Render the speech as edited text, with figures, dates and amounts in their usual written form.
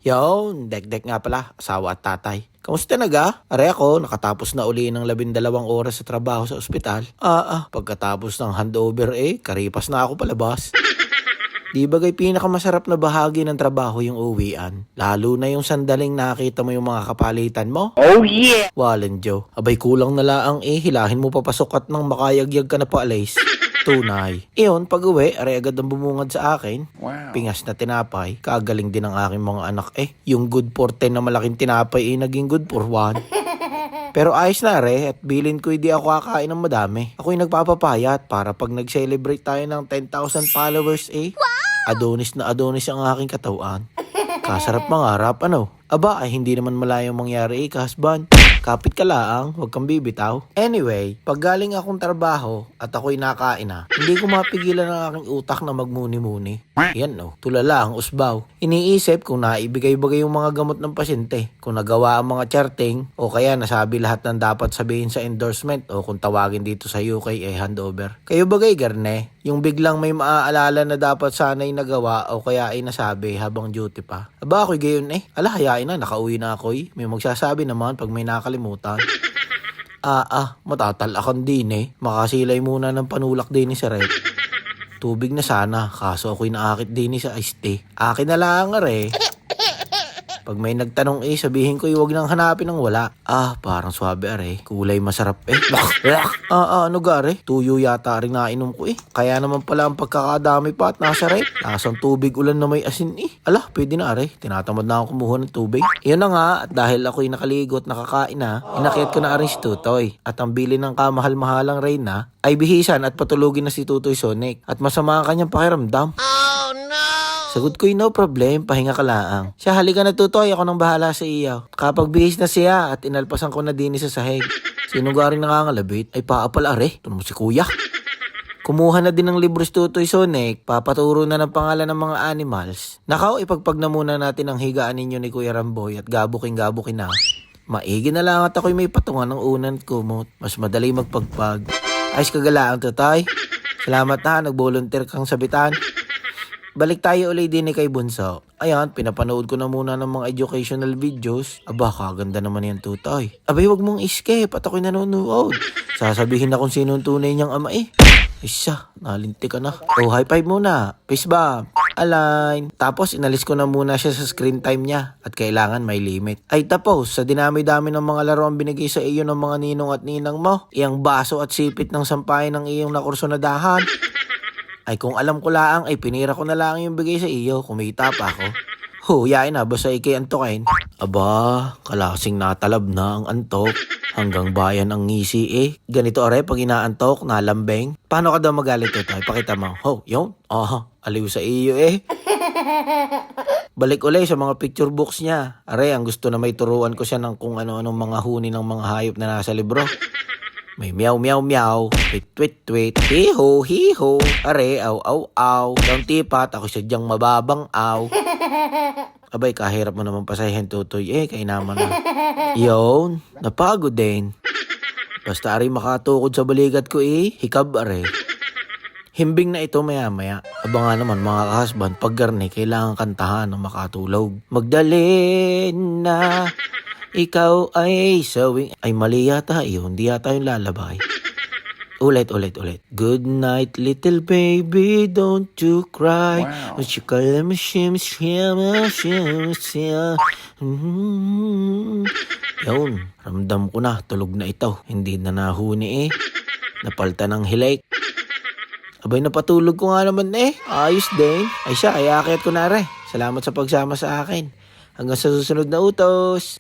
Yon, dek-dek nga pala, asawa at tatay. Kamusta naga? Are ako, nakatapos na uli ng 12 oras sa trabaho sa ospital. Pagkatapos ng handover karipas na ako palabas. Di bagay pinakamasarap na bahagi ng trabaho yung uwian. Lalo na yung sandaling nakita mo yung mga kapalitan mo. Oh yeah! Walang Joe. Abay kulang na laang hilahin mo papasok at nang makayagyag ka na paalis. Tunay. Iyon, pag uwi, aray agad ang bumungad sa akin. Wow. Pingas na tinapay. Kagaling din ang aking mga anak Yung good for 10 na malaking tinapay naging good for 1. Pero ayos na at bilin ko hindi ako kakain ng madami. Ako'y nagpapapayat para pag nag-celebrate tayo ng 10,000 followers Adonis na adonis ang aking katawan. Kasarap mangarap, Aba, hindi naman malayong mangyari kahasban. Kapit ka laang, huwag kang bibitaw. Anyway, pag galing akong trabaho at ako'y nakain na, hindi ko mapigilan ang aking utak na magmuni-muni. Yan tulala ang usbaw. Iniisip kung naibigay-bagay yung mga gamot ng pasyente, kung nagawa ang mga charting, o kaya nasabi lahat ng dapat sabihin sa endorsement, o kung tawagin dito sa UK handover. Kayo bagay, Garne? Yung biglang may maaalala na dapat sana'y nagawa o kaya ay nasabi habang duty pa. Aba, ako'y gayon Ala, hayain na, nakauwi na ako'y. May magsasabi naman pag may nakalimutan. Matatalakan din Makasilay muna ng panulak din sa rep. Tubig na sana, kaso ako'y naakit din sa iced tea. Akin na lang Pag may nagtanong sabihin ko huwag nang hanapin ng wala. Parang swabe kulay masarap ano gare? Tuyo yata rin nainom ko Kaya naman pala ang pagkakadami pa at nasa rep. Lasang tubig ulan na may asin Ala, pwede na tinatamad na ako kumuha ng tubig. Iyon na nga, at dahil ako'y nakaligo at nakakain na, inakyat ko na rin si Tutoy. At ang bili ng kamahal-mahalang Reyna ay bihisan at patulugin na si Tutoy Sonic. At masama ang kanyang pakiramdam. Sagot ko no problem, pahinga ka laang. Siya, halika na Tutoy, ako nang bahala sa iyo. Kapag bihis na siya at inalpasan ko na din sa sahig. Sino garing nangangalabit? Ay paapal Ito naman si kuya. Kumuha na din ng libro si Tutoy Sonic, papaturo na ng pangalan ng mga animals. Nakaw, ipagpag na muna natin ang higaan ninyo ni Kuya Ramboy at gabuking-gabukin na. Maigi na lang at ako'y may patungan ng unan kumot. Mas madali magpagpag. Ayos kagalaan Tutoy. Salamat nag-volunteer kang sabitan. Balik tayo ulit din kay Bunso. Ayan, pinapanood ko na muna ng mga educational videos. Aba, kaganda naman yan Tutoy. Abay, wag mong escape at ako'y nanonood. Sasabihin na kung sino ang tunay niyang ama Isa, nalinti ka na. High five muna. Peace bomb. Align. Tapos inalis ko na muna siya sa screen time niya at kailangan may limit. Ay tapos, sa dinami-dami ng mga laro ang binigay sa iyo ng mga ninong at ninang mo, iyang baso at sipit ng sampayan ng iyong nakursunadahan. Ay kung alam ko laang ay pinira ko na lang yung bigay sa iyo, kumita pa ako. Yain na, basta ikay antokin. Aba, kalasing natalab na ang antok. Hanggang bayan ang ngisi Ganito pag inaantok, nalambeng. Paano ka daw magalit Tutoy? Pakita mo. Yun. Aliw sa iyo Balik ulit sa mga picture books niya. Ang gusto na may turuan ko siya ng kung ano-anong mga huni ng mga hayop na nasa libro. May meow meow meow, tweet tweet tweet, hiho hiho, aw aw aw, yung tipat ako sadyang mababang aw. Abay, kahirap mo naman pasahin Tutoy kaya naman na. Yun, napagod din. Basta makatukod sa balikat ko hikab Himbing na ito maya-maya. Aba nga naman mga kahasban, pag garne, kailangan kantahan ng makatulog. Magdalin na. Ikaw ay sawing... Ay mali yata hindi yata yung lalabay. Ulit. Good night little baby, don't you cry. Wow. Yun, ramdam ko na, tulog na ito. Hindi na nahuni Napalta ng hilay. Abay, napatulog ko nga naman Ayos din. Ay siya, ayakyat ko na Salamat sa pagsama sa akin. Hanggang sa susunod na utos.